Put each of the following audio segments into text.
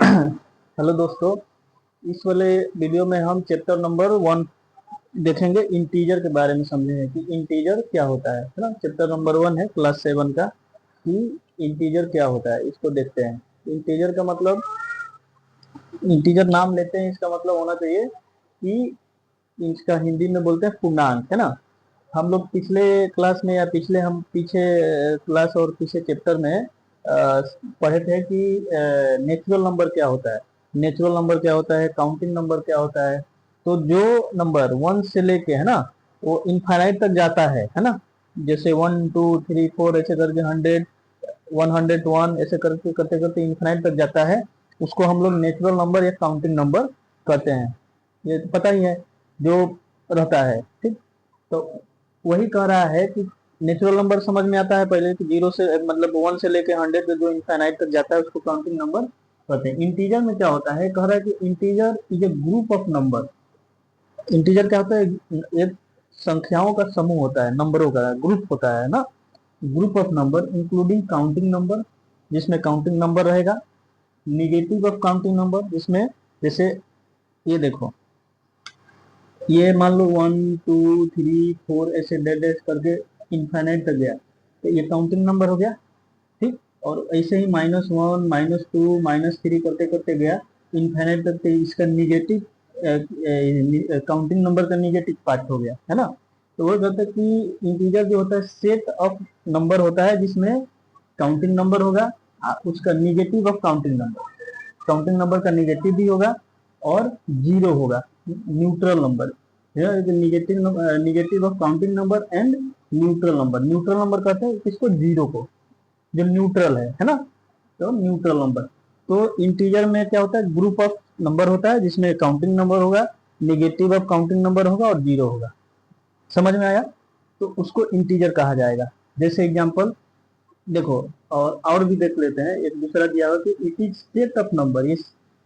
Hello दोस्तों। इस वाले वीडियो में हम चैप्टर नंबर 1 देखेंगे। इंटीजर के बारे में समझेंगे कि इंटीजर क्या होता है ना। चैप्टर नंबर 1 है क्लास 7 का कि इंटीजर क्या होता है, इसको देखते हैं। इंटीजर का मतलब, इंटीजर नाम लेते हैं, इसका मतलब होना चाहिए कि इसका हिंदी में बोलते हैं पूर्णांक, है ना। हम लोग पिछले क्लास में या पिछले हम पीछे क्लास और पीछे चैप्टर में पढ़े थे कि नेचुरल नंबर क्या होता है, नेचुरल नंबर क्या होता है, काउंटिंग नंबर क्या होता है। तो जो नंबर 1 से लेके, है ना, वो इनफाइनाइट तक जाता है ना। जैसे 1 2 3 4 ऐसे करके 100 101 ऐसे करके करते करते इनफाइनाइट तक जाता है, उसको हम लोग नेचुरल नंबर या काउंटिंग नंबर कहते हैं। ये तो पता ही है जो रहता है, ठीक। तो वही कह रहा है कि नेचुरल नंबर समझ में आता है पहले कि 0 से मतलब 1 से लेके 100 तक जो इनफाइनाइट तक जाता है उसको काउंटिंग नंबर कहते हैं। इंटीजर में क्या होता है, कह रहा है कि integer is a group of number. Integer क्या होता है, एक संख्याओं का समूह होता है, नंबरों का ग्रुप होता है ना। Group of number including counting number, जिसमें काउंटिंग नंबर रहेगा। निगेटिव ऑफ काउंटिंग नंबर, जिसमें जैसे ये देखो, ये मान लो 1 2 3 4 ऐसे डैश डैश करके इनफाइनाइट तक गया, तो ये काउंटिंग नंबर हो गया, ठीक। और ऐसे ही -1 -2 -3 करते करते गया इनफाइनाइट तक, तो इसका निगेटिव काउंटिंग नंबर का निगेटिव पार्ट हो गया, है ना। तो वो कहता है कि इंटीजर जो होता है सेट ऑफ नंबर होता है जिसमें काउंटिंग नंबर होगा, उसका negative of counting number, counting number का निगेटिव भी होगा और जीरो होगा, neutral number. Negative of counting number and neutral number. Neutral number कहते हैं किसको, जीरो को, जो न्यूट्रल है ना। तो न्यूट्रल नंबर, तो इंटीजर में क्या होता है, ग्रुप ऑफ नंबर होता है जिसमें काउंटिंग नंबर होगा, निगेटिव ऑफ काउंटिंग नंबर होगा और जीरो होगा। समझ में आया। तो उसको इंटीजर कहा जाएगा। जैसे एग्जांपल देखो, और भी देख लेते हैं। एक दूसरा दिया हुआ कि it is set of number,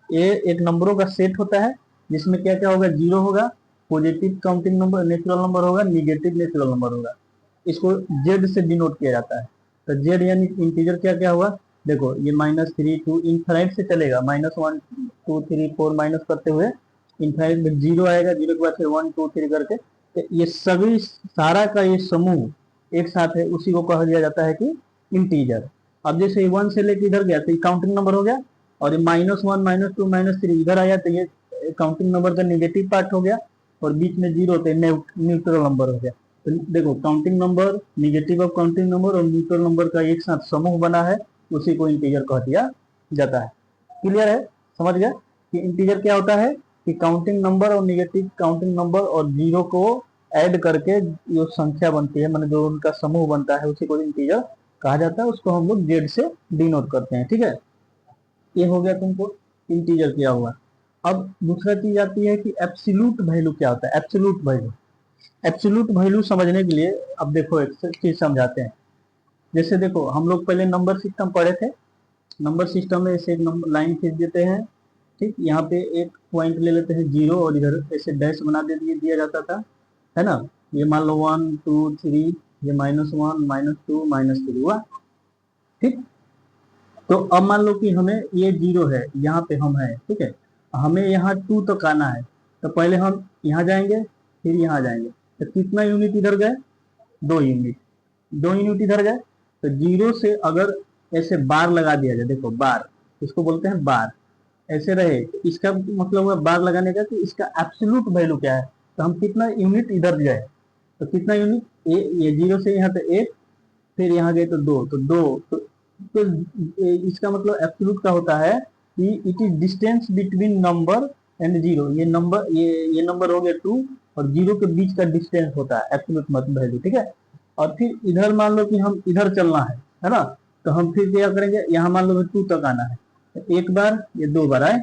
ये एक नंबरों का सेट होता है जिसमें क्या क्या होगा, जीरो होगा, positive counting number natural number होगा, निगेटिव नेचुरल नंबर होगा। इसको जेड से डिनोट किया जाता है। तो जेड यानी इंटीजर क्या क्या हुआ, देखो ये -3 2 इनफाइनाइट से चलेगा, -1 2 3 4 माइनस करते हुए इनफाइनाइट में जीरो आएगा, जीरो के बाद फिर 1 2 3 करके। तो ये सभी सारा का ये समूह एक साथ है, उसी को कहा दिया जाता है कि इंटीजर। अब जैसे 1 से लेके इधर गया तो काउंटिंग नंबर हो गया, और ये -1 -2 -3 इधर आया तो ये काउंटिंग नंबर का निगेटिव पार्ट हो गया, और बीच में जीरो तो न्यूट्रल नंबर हो गया। तो देखो, counting number, negative of counting number और न्यूट्रल नंबर का एक साथ समूह बना है, उसी को इंटीजर कह दिया जाता है। क्लियर है, समझ गया कि इंटीजर क्या होता है, कि काउंटिंग नंबर और निगेटिव काउंटिंग नंबर और जीरो को ऐड करके जो संख्या बनती है, मतलब जो उनका समूह बनता है, उसी को इंटीजर कहा जाता है। उसको हम लोग जेड से डिनोट करते हैं, ठीक है। ये हो गया तुमको इंटीजर क्या हुआ। अब दूसरा चीज आती है कि एब्सोल्यूट वैल्यू क्या होता है। एब्सोल्यूट वैल्यू, एब्सोल्यूट वैल्यू समझने के लिए अब देखो एक चीज समझाते हैं। जैसे देखो, हम लोग पहले नंबर सिस्टम पढ़े थे। नंबर सिस्टम में ऐसे एक नंबर लाइन खींच देते हैं, ठीक। यहाँ पे एक पॉइंट ले लेते हैं जीरो, और इधर ऐसे डैश बना दे दिया जाता था, है ना। ये मान लो 1 2 3, ये -1 -2 -3 हुआ, ठीक। तो अब मान लो कि हमें ये जीरो है, यहाँ पे हम है, ठीक है। हमें यहाँ 2 तक आना है, तो पहले हम यहाँ जाएंगे, फिर यहाँ जाएंगे। तो कितना यूनिट इधर गए, 2 यूनिट, 2 यूनिट इधर गए। तो जीरो से अगर ऐसे बार लगा दिया जाए, देखो बार, इसको बोलते हैं बार, ऐसे रहे, तो इसका मतलब हुआ बार लगाने का कि इसका एब्सोल्यूट वैल्यू क्या है। तो हम कितना यूनिट इधर गए, तो कितना यूनिट, ये जीरो से यहाँ पे 1, फिर यहाँ गए तो 2, तो 2, तो इसका मतलब एब्सोल्यूट का होता है कि it is distance between number and zero. ये नंबर, ये नंबर हो गया 2, और जीरो के बीच का डिस्टेंस होता है एब्सोल्यूट मतलब वैल्यू, ठीक है। और फिर इधर मान लो कि हम इधर चलना है ना। तो हम फिर क्या करेंगे, यहाँ मान लो 2 तक आना है, तो एक बार ये 2 बार आए।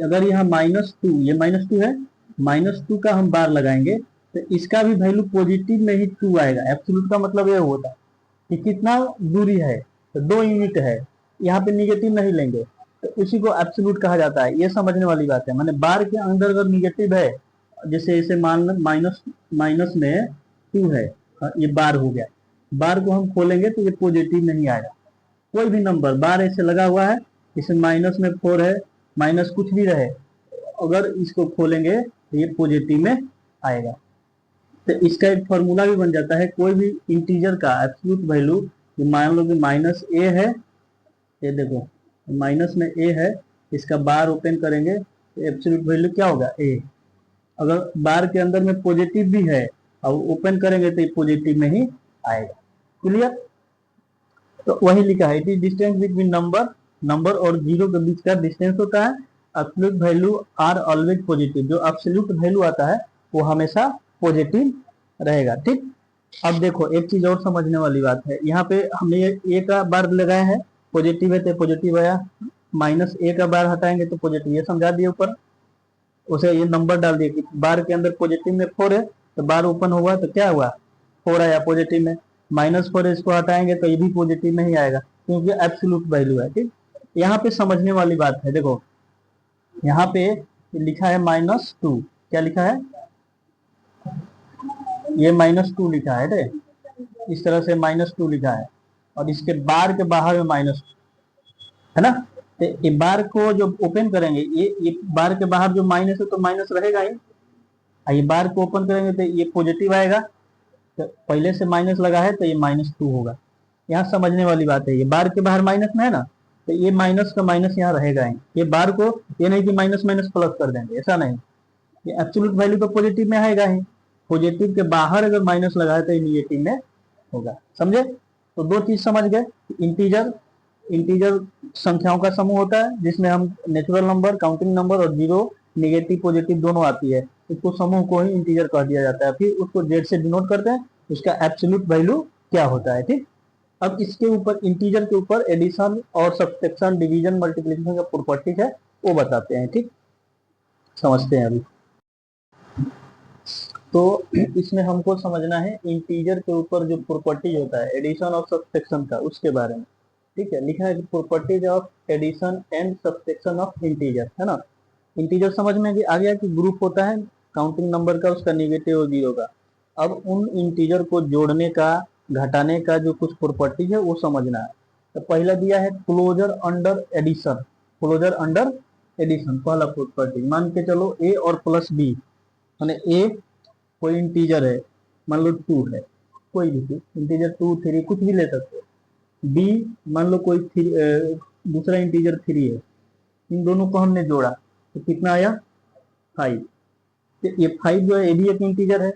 अगर यहाँ -2, ये -2 है, -2 का हम बार लगाएंगे, तो इसका भी वैल्यू पॉजिटिव में ही 2 आएगा। एब्सोल्यूट का मतलब ये होता है कि कितना दूरी है, तो 2 यूनिट है, यहाँ पे निगेटिव नहीं लेंगे, तो उसी को एब्सोल्यूट कहा जाता है। ये समझने वाली बात है, माने बार के अंदर अगर निगेटिव है, जैसे इसे मान माइनस माइनस में 2 है, ये बार हो गया, बार को हम खोलेंगे तो ये पॉजिटिव नहीं आएगा। कोई भी नंबर बार ऐसे लगा हुआ है इसमें माइनस में 4 है, माइनस कुछ भी रहे, अगर इसको खोलेंगे तो ये पॉजिटिव में आएगा। तो इसका एक फॉर्मूला भी बन जाता है, कोई भी इंटीजर का एब्सोल्यूट वैल्यू, मान लो कि माइनस ए है, ये देखो माइनस में ए है, इसका बार ओपन करेंगे तो एब्सोल्यूट वैल्यू क्या होगा ए। अगर बार के अंदर में पॉजिटिव भी है और ओपन करेंगे तो ये पॉजिटिव में ही आएगा। क्लियर? तो वही लिखा है, it is distance between number और जीरो के बीच का डिस्टेंस होता है। Absolute value are always positive, जो एब्सोल्यूट वैल्यू आता है वो हमेशा पॉजिटिव रहेगा। ठीक, अब देखो एक चीज और समझने वाली बात है, यहाँ पे हमने ए का बार लगाया है, पॉजिटिव है तो पॉजिटिव आया, माइनस ए का बार हटाएंगे तो पॉजिटिव, ये समझा दिए ऊपर। उसे ये नंबर डाल दिए कि बार के अंदर पॉजिटिव में 4 है तो बार ओपन हुआ तो क्या हुआ 4 आया पॉजिटिव में, -4 इसको हटाएंगे तो ये भी पॉजिटिव में ही आएगा क्योंकि एब्सोल्यूट वैल्यू है। ठीक, यहाँ पे समझने वाली बात है, देखो यहाँ पे लिखा है -2, क्या लिखा है, ये -2 लिखा है, रे इस तरह से -2 लिखा है और इसके बार के बाहर में -2 है ना। तो ये बार को जब ओपन करेंगे, ये बार के बाहर जो माइनस है तो माइनस रहेगा ही, ये बार को ओपन करेंगे तो ये पॉजिटिव आएगा, तो पहले से माइनस लगा है तो ये -2 होगा। यहाँ समझने वाली बात है, ये बार के बाहर माइनस में है ना, तो ये माइनस का माइनस यहाँ रहेगा ही, ये बार को ये नहीं कि माइनस माइनस प्लस कर देंगे, ऐसा नहीं, ये एब्सोल्यूट वैल्यू तो पॉजिटिव में आएगा ही, पॉजिटिव के बाहर अगर माइनस लगाए तो ये निगेटिव में होगा। समझे? तो दो चीज समझ गए, इंटीजर संख्याओं का समूह होता है जिसमें हम नेचुरल नंबर, काउंटिंग नंबर और जीरो, निगेटिव पॉजिटिव दोनों आती है, उसको समूह को ही इंटीजर कह दिया जाता है। फिर उसको जेड से डिनोट करते हैं, उसका एब्सोल्यूट वैल्यू क्या होता है। ठीक, अब इसके ऊपर इंटीजर के ऊपर एडिशन और सब्ट्रैक्शन, डिवीजन, मल्टीप्लिकेशन का प्रॉपर्टीज है वो बताते हैं। ठीक, समझते हैं अभी। तो इसमें हमको समझना है इंटीजर के ऊपर जो प्रॉपर्टी होता है एडिशन और सब्ट्रैक्शन का, उसके बारे में। ठीक है, लिखा है properties of addition and subtraction of integer, है ना। इंटीजर समझ में आ गया कि ग्रुप होता है काउंटिंग नंबर का, उसका निगेटिव और जीरो का। अब उन इंटीजर को जोड़ने का, घटाने का जो कुछ प्रॉपर्टी है वो समझना है। तो पहला दिया है closure under addition, closure under addition पहला प्रॉपर्टी। मान के चलो ए और प्लस बी, माने ए कोई इंटीजर है, मान लो 2 है, कोई भी इंटीजर 2, 3 कुछ भी ले सकते हो। बी मान लो कोई दूसरा इंटीजर 3 है, इन दोनों को हमने जोड़ा तो कितना आया 5। तो ये 5 जो है ये भी एक इंटीजर है।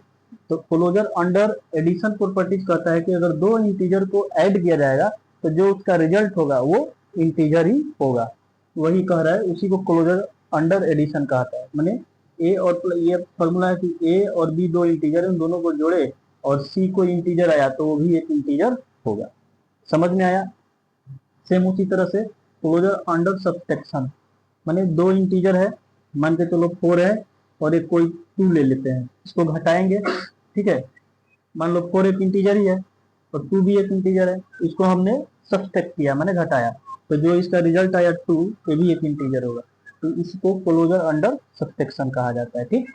तो क्लोजर अंडर एडिशन प्रॉपर्टीज कहता है कि अगर दो इंटीजर को ऐड किया जाएगा तो जो उसका रिजल्ट होगा वो इंटीजर ही होगा, वही कह रहा है, उसी को क्लोजर अंडर एडिशन कहता है। माने ए और ये फॉर्मूला है कि ए और बी दो इंटीजर है, उन दोनों को जोड़े और सी को इंटीजर आया तो वो भी एक इंटीजर होगा। समझ में आया? सेम उसी तरह से क्लोजर अंडर सब्ट्रैक्शन, माने दो इंटीजर है, मान के चलो 4 है और एक कोई 2 ले लेते हैं, इसको घटाएंगे। ठीक है, मान लो 4 एक इंटीजर ही है और 2 भी एक इंटीजर है, इसको हमने सब्ट्रैक्ट किया माने घटाया, तो जो इसका रिजल्ट आया 2 ये भी एक इंटीजर होगा, तो इसको क्लोजर अंडर सब्ट्रैक्शन कहा जाता है। ठीक,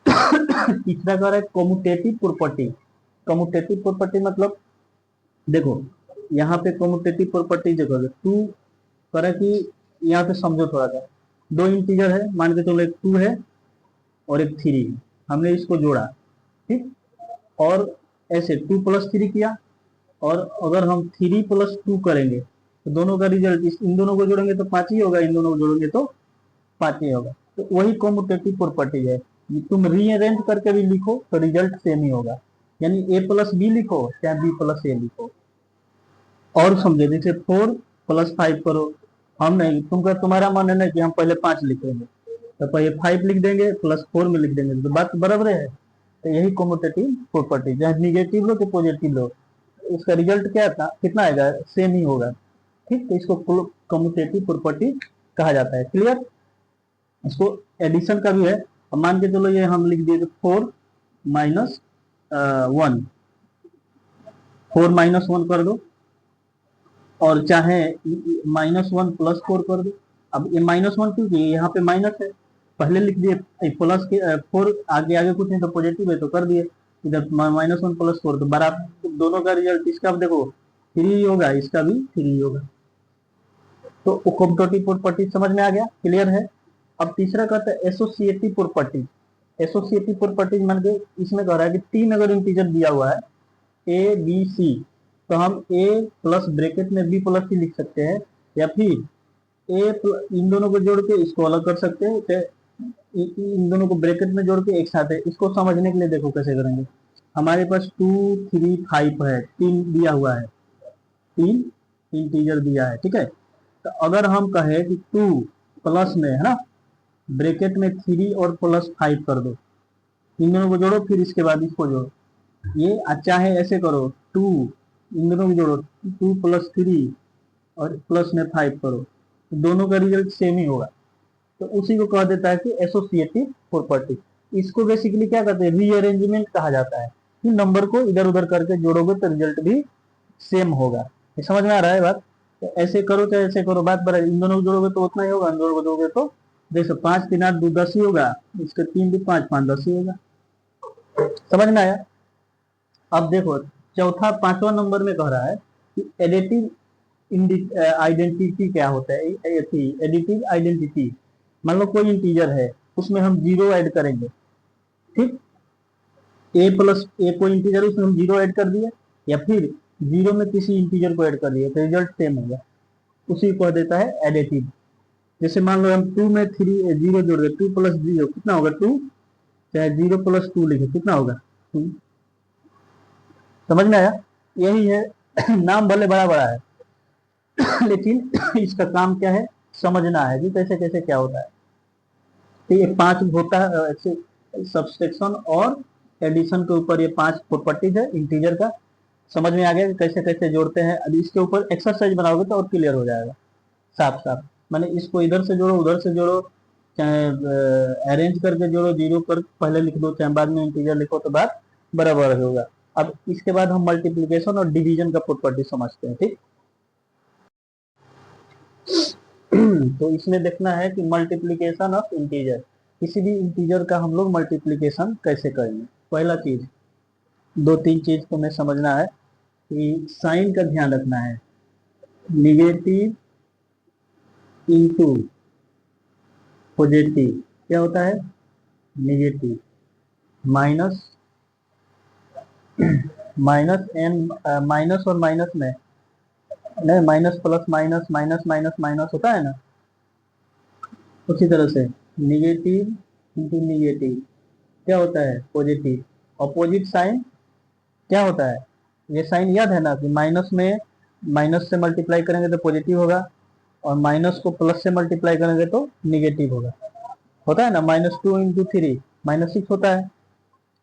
तीसरा कह रहा है कम्यूटेटिव प्रॉपर्टी। कम्यूटेटिव प्रॉपर्टी मतलब देखो यहाँ पे कम्यूटेटिव प्रॉपर्टी देखो, 2 कह कि यहाँ पे समझो थोड़ा सा, दो इंटीजर है, मान के चलो एक 2 है और एक 3 है, हमने इसको जोड़ा। ठीक, और ऐसे 2 + 3 किया, और अगर हम 3 + 2 करेंगे तो दोनों का रिजल्ट, इन दोनों को जोड़ेंगे तो 5 ही होगा, इन दोनों को जोड़ेंगे तो 5 ही होगा। तो वही कम्यूटेटिव प्रॉपर्टी है, तुम रीअरेंज करके भी लिखो तो रिजल्ट सेम ही होगा, यानी a + b लिखो चाहे b + a लिखो। और समझे, जैसे 4 + 5 करो, हम नहीं, तुम्हारा मन है ना कि हम पहले 5 लिखेंगे तो पहले 5 लिख देंगे प्लस 4 में लिख देंगे, तो बात बराबर है। तो यही कम्यूटेटिव प्रॉपर्टी, चाहे निगेटिव लो तो पॉजिटिव लो, उसका रिजल्ट क्या था, कितना आएगा, सेम ही होगा। ठीक, तो इसको कम्यूटेटिव प्रॉपर्टी कहा जाता है। क्लियर? इसको एडिशन का भी है। अब मान के चलो ये हम लिख दिए 4 - 1, 4 - 1 कर दो, और चाहे -1 + 4 कर दो। अब ये -1 क्योंकि यहाँ पे माइनस है, पहले लिख दिए प्लस के 4, आगे कुछ नहीं तो पॉजिटिव है तो कर दिए इधर -1 + 4, तो बराबर दोनों का रिजल्ट, इसका देखो 3 होगा, इसका भी 3 होगा। तो कम्यूटेटिव प्रॉपर्टी समझ में आ गया, क्लियर है। अब तीसरा कहता है एसोसिएटिव प्रॉपर्टी। एसोसिएटिव प्रॉपर्टी मान के इसमें कह रहा है कि 3 अगर इंटीजर दिया हुआ है ए बी सी, तो हम ए प्लस ब्रैकेट में बी प्लस सी लिख सकते हैं, या फिर इन दोनों को जोड़ के इसको अलग कर सकते हैं, इन दोनों को ब्रैकेट में जोड़ के एक साथ है। इसको समझने के लिए देखो कैसे करेंगे। हमारे पास 2 3 5 है, 3 दिया हुआ है, 3 इंटीजर दिया है, ठीक है। तो अगर हम कहें कि 2 प्लस में है ना, ब्रैकेट में 3 और प्लस 5 कर दो, इन दोनों को जोड़ो, फिर इसके बाद इसको जोड़ो, ये अच्छा है ऐसे करो, 2 इन दोनों को जोड़ो, 2 प्लस 3 और प्लस में 5 करो, दोनों का रिजल्ट सेम ही होगा। तो उसी को कह देता है कि एसोसिएटिव प्रॉपर्टी। इसको बेसिकली क्या कहते हैं, रीअरेंजमेंट कहा जाता है, कि नंबर को इधर उधर करके जोड़ोगे तो रिजल्ट भी सेम होगा। ये समझ में आ रहा है बात। तो ऐसे करो चाहे ऐसे करो, बात बराबर। इन दोनों को जोड़ोगे तो उतना ही होगा, इन दोनों को जोड़ोगे तो जैसे 5 3 8 2 10 ही होगा, इसके 3 2 5 5 10 ही होगा। समझ में आया। अब देखो चौथा 5वां नंबर में कह रहा है कि एडिटिव आइडेंटिटी क्या होता है। एडिटिव आइडेंटिटी, मान लो कोई इंटीजर है, उसमें हम 0 ऐड करेंगे, ठीक। ए प्लस ए कोई इंटीजर उसमें हम 0 ऐड कर दिए, या फिर 0 में किसी इंटीजर को ऐड कर दिए, तो रिजल्ट सेम होगा। उसी को कह देता है एडिटिव। जैसे मान लो हम 2 में 3 0 जोड़ रहे, 2 प्लस 0 कितना होगा 2, चाहे 0 प्लस 2 लिखे कितना होगा 2। समझ में आया। यही है नाम भले बड़ा बड़ा है लेकिन इसका काम क्या है, समझना है कि कैसे कैसे क्या होता है। तो ये 5 होता है सबसेक्शन और एडिशन के ऊपर, ये 5 प्रॉपर्टीज है इंटीजर का। समझ में आ गया कि कैसे कैसे जोड़ते हैं। अब इसके ऊपर एक्सरसाइज बनाओगे तो और क्लियर हो जाएगा साफ साफ। मैंने इसको इधर से जोड़ो उधर से जोड़ो, चाहे अरेंज करके जोड़ो, 0 कर पहले लिख दो चाहे बाद में इंटीजर लिखो, तो बात बराबर होगा। अब इसके बाद हम मल्टीप्लिकेशन और डिवीजन का प्रॉपर्टी समझते हैं, ठीक। तो इसमें देखना है कि मल्टीप्लिकेशन ऑफ इंटीजर, किसी भी इंटीजर का हम लोग मल्टीप्लिकेशन कैसे करेंगे। पहला चीज, 2-3 चीज को हमें समझना है कि साइन का ध्यान रखना है। निगेटिव इंटू पॉजिटिव क्या होता है, negative, minus minus n, minus और माइनस में नहीं, minus plus minus minus minus minus होता है ना, उसी तरह से निगेटिव इंटू निगेटिव क्या होता है, पॉजिटिव। अपोजिट साइन क्या होता है, ये साइन याद है ना कि माइनस में माइनस से मल्टीप्लाई करेंगे तो पॉजिटिव होगा, और माइनस को प्लस से मल्टीप्लाई करेंगे तो निगेटिव होगा। होता है ना, -2 इंटू 3 -6 होता है,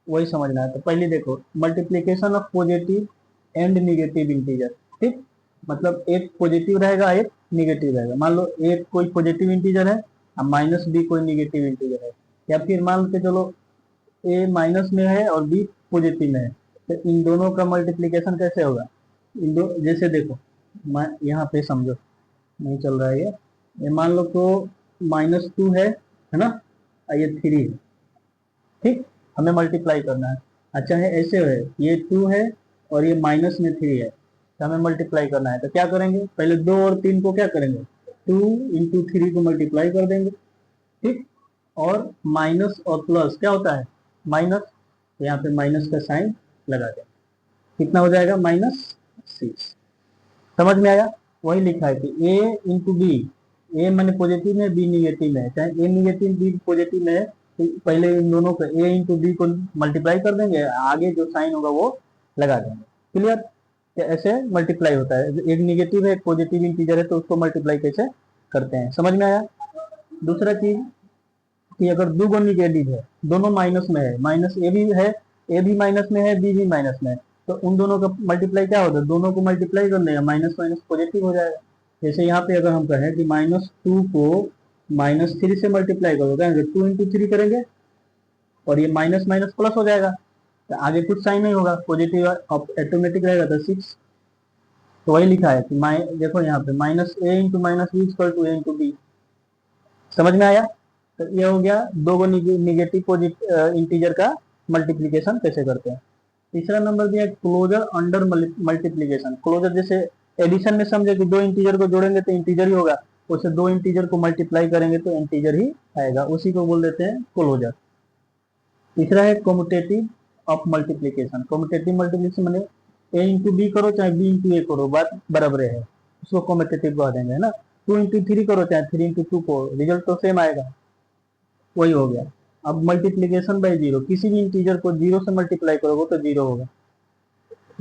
वही समझना है। तो पहले देखो multiplication of positive and negative integer, ठीक। मतलब एक पॉजिटिव रहेगा एक निगेटिव रहेगा। मान लो एक कोई पॉजिटिव इंटीजर है और माइनस बी कोई निगेटिव इंटीजर है, या फिर मान के चलो ए माइनस में है और बी पॉजिटिव में है, तो इन दोनों का मल्टीप्लीकेशन कैसे होगा। इन दो, जैसे देखो यहाँ पे समझो, नहीं चल रहा है ये मान लो तो -2 है ना, और ये 3 है, ठीक। हमें मल्टीप्लाई करना है। अच्छा है ऐसे है, ये 2 है और ये माइनस में 3 है, तो हमें मल्टीप्लाई करना है। तो क्या करेंगे, पहले 2 और 3 को क्या करेंगे, 2 इंटू 3 को मल्टीप्लाई कर देंगे, ठीक। और माइनस और प्लस क्या होता है, माइनस, तो यहाँ पे माइनस का साइन लगा दें, कितना हो जाएगा -6। समझ में आया। वही लिखा है कि ए इंटू बी, ए मैंने पॉजिटिव में बी निगेटिव में, चाहे ए निगेटिव बी पॉजिटिव में, तो पहले इन दोनों को ए इंटू बी को मल्टीप्लाई कर देंगे, आगे जो साइन होगा वो लगा देंगे। क्लियर। ऐसे मल्टीप्लाई होता है, एक निगेटिव है एक पॉजिटिव इंटीजर है, तो उसको मल्टीप्लाई कैसे करते हैं, समझ में आया। दूसरा चीज कि अगर दो गो निगेटिव है, दोनों माइनस में है, माइनस ए भी है, ए भी माइनस में है, बी भी माइनस में है, तो उन दोनों का मल्टीप्लाई क्या होता है, दोनों को मल्टीप्लाई कर देगा, माइनस माइनस पॉजिटिव हो जाएगा। जैसे यहाँ पे अगर हम कहें कि -2 को -3 से मल्टीप्लाई करो, कहेंगे 2 इंटू 3 करेंगे और ये माइनस माइनस प्लस हो जाएगा, तो आगे कुछ साइन नहीं होगा, पॉजिटिव ऑटोमेटिक रहेगा, तो 6। तो वही लिखा है कि देखो यहाँ पे -a into -b equal to a into b. समझ में आया। तो ये हो गया दो गो निगेटिव इंटीजर का मल्टीप्लीकेशन कैसे करते हैं। तीसरा नंबर दिया क्लोजर अंडर मल्टीप्लीकेशन। क्लोजर जैसे एडिशन में समझे कि दो इंटीजर को जोड़ेंगे तो इंटीजर ही होगा, उसे दो इंटीजर को मल्टीप्लाई करेंगे तो इंटीजर ही आएगा, उसी को बोल देते हैं क्लोजर। तीसरा है commutative of multiplication. Commutative multiplication मैंने ए इंटू बी करो चाहे बी इंटू ए करो, बात बराबर है, उसको कॉम्यूटेटिव कह देंगे, है ना। 2 इंटू 3 करो चाहे 3 इंटू 2 को, रिजल्ट तो सेम आएगा, वही हो गया। अब मल्टीप्लीकेशन बाय जीरो, किसी भी इंटीजर को जीरो से मल्टीप्लाई करोगे तो जीरो होगा,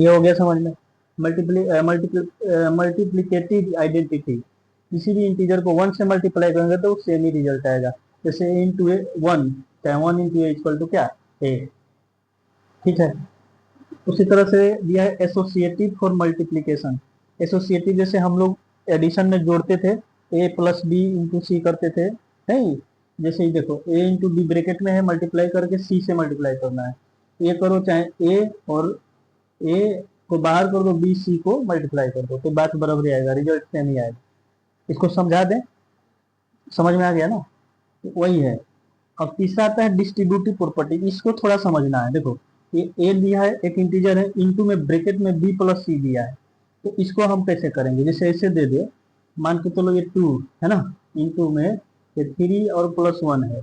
ये हो गया समझ में। मल्टीप्लीकेटिव आइडेंटिटी, किसी भी इंटीजर को 1 से मल्टीप्लाई करेंगे तो सेम ही रिजल्ट आएगा, जैसे ए इंटू ए 1, चाहे 1 इंटू ए इक्वल टू क्या, ए, ठीक है। उसी तरह से दिया है एसोसिएटिव फॉर मल्टीप्लीकेशन। एसोसिएटिव जैसे हम लोग एडिशन में जोड़ते थे, ए प्लस बी इंटू सी करते थे, नहीं, जैसे ही देखो ए इंटू बी ब्रेकेट में है, मल्टीप्लाई करके सी से मल्टीप्लाई करना है, ए करो चाहे ए और ए को बाहर कर दो, बी सी को मल्टीप्लाई कर दो, तो बात बराबर ही आएगा, रिजल्ट सेम ही आएगा। इसको समझा दें, समझ में आ गया ना, तो वही है। अब तीसरा आता है डिस्ट्रीब्यूटिव प्रॉपर्टी, इसको थोड़ा समझना है। देखो ये ए दिया है, एक इंटीजर है, इनटू में ब्रैकेट में बी प्लस सी दिया है, तो इसको हम कैसे करेंगे, जैसे ऐसे दे दे, मान के चलो ये 2 है ना, इनटू में ये 3 और प्लस 1 है,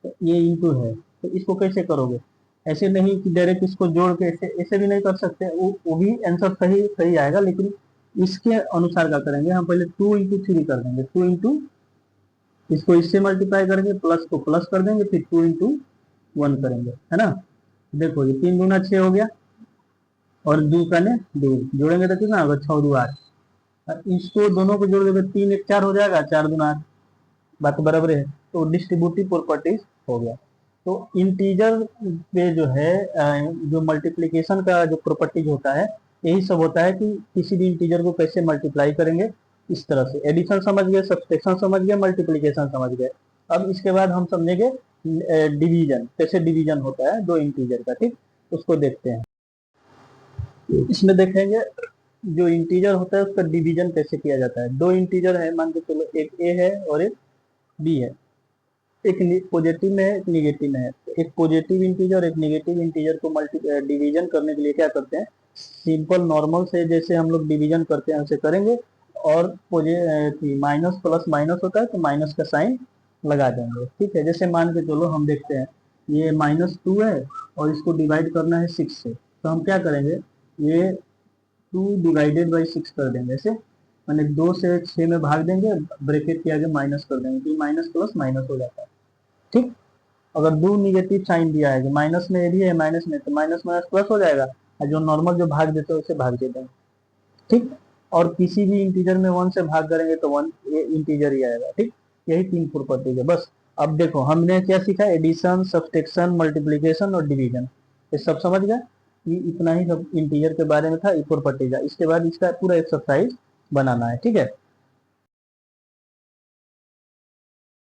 तो ये इनटू है, तो इसको कैसे करोगे, ऐसे नहीं कि डायरेक्ट इसको जोड़ के, ऐसे ऐसे भी नहीं कर सकते, वो भी आंसर सही सही आएगा, लेकिन इसके अनुसार क्या करेंगे हम, पहले 2 इंटू 3 कर देंगे, 2 इंटू, इसको इससे मल्टीप्लाई करेंगे, प्लस को प्लस कर देंगे, फिर 2 इंटू 1 करेंगे, है ना। देखो ये 3 दूना 6 हो गया, और 2 का ने 2 जोड़ेंगे तो कितना होगा, 6 2 8, इसको दोनों को जोड़ देंगे, 3 1 4 हो जाएगा, 4 दूना 8, बात बराबर है। तो डिस्ट्रीब्यूटिव प्रॉपर्टीज हो गया। तो इंटीजर पे जो है जो मल्टीप्लिकेशन का जो प्रॉपर्टीज होता है, यही सब होता है कि किसी भी इंटीजर को कैसे मल्टीप्लाई करेंगे, इस तरह से। एडिशन समझ गए, सब्सट्रैक्शन समझ गए, मल्टीप्लिकेशन समझ गए। अब इसके बाद हम समझेंगे डिवीजन, कैसे डिवीजन होता है दो इंटीजर का, ठीक, उसको देखते हैं। इसमें देखेंगे जो इंटीजर होता है उसका डिवीजन कैसे किया जाता है। दो इंटीजर है, मान के चलो एक ए है और एक बी है, एक पॉजिटिव में है एक निगेटिव में है, एक पॉजिटिव इंटीजर एक निगेटिव इंटीजर को डिवीजन करने के लिए क्या करते हैं, सिंपल नॉर्मल से जैसे हम लोग डिवीजन करते हैं वैसे करेंगे, और माइनस प्लस माइनस होता है तो माइनस का साइन लगा देंगे, ठीक है। जैसे मान के चलो हम देखते हैं ये -2 है और इसको डिवाइड करना है 6 से, तो हम क्या करेंगे, ये 2 डिवाइडेड बाई 6 कर देंगे, ऐसे मैंने 2 से 6 में भाग देंगे, ब्रैकेट के आगे माइनस कर देंगे, तो माइनस प्लस माइनस हो जाता है, ठीक। अगर दो निगेटिव साइन दिया है, माइनस में ये भी है माइनस में, तो माइनस माइनस प्लस हो जाएगा, और जो नॉर्मल जो भाग देते हैं उसे भाग दे देंगे, ठीक। और किसी भी इंटीजर में 1 से भाग करेंगे तो 1 ये इंटीजर ही आएगा, ठीक। यही 3 प्रॉपर्टीज है बस। अब देखो हमने क्या सीखा, एडिशन, सब्सट्रैक्शन, मल्टीप्लिकेशन और डिवीजन, ये सब समझ गए। ये इतना ही सब इंटीजर के बारे में था, ये प्रॉपर्टीज है। इसके बाद इसका पूरा एक्सरसाइज बनाना है, ठीक है।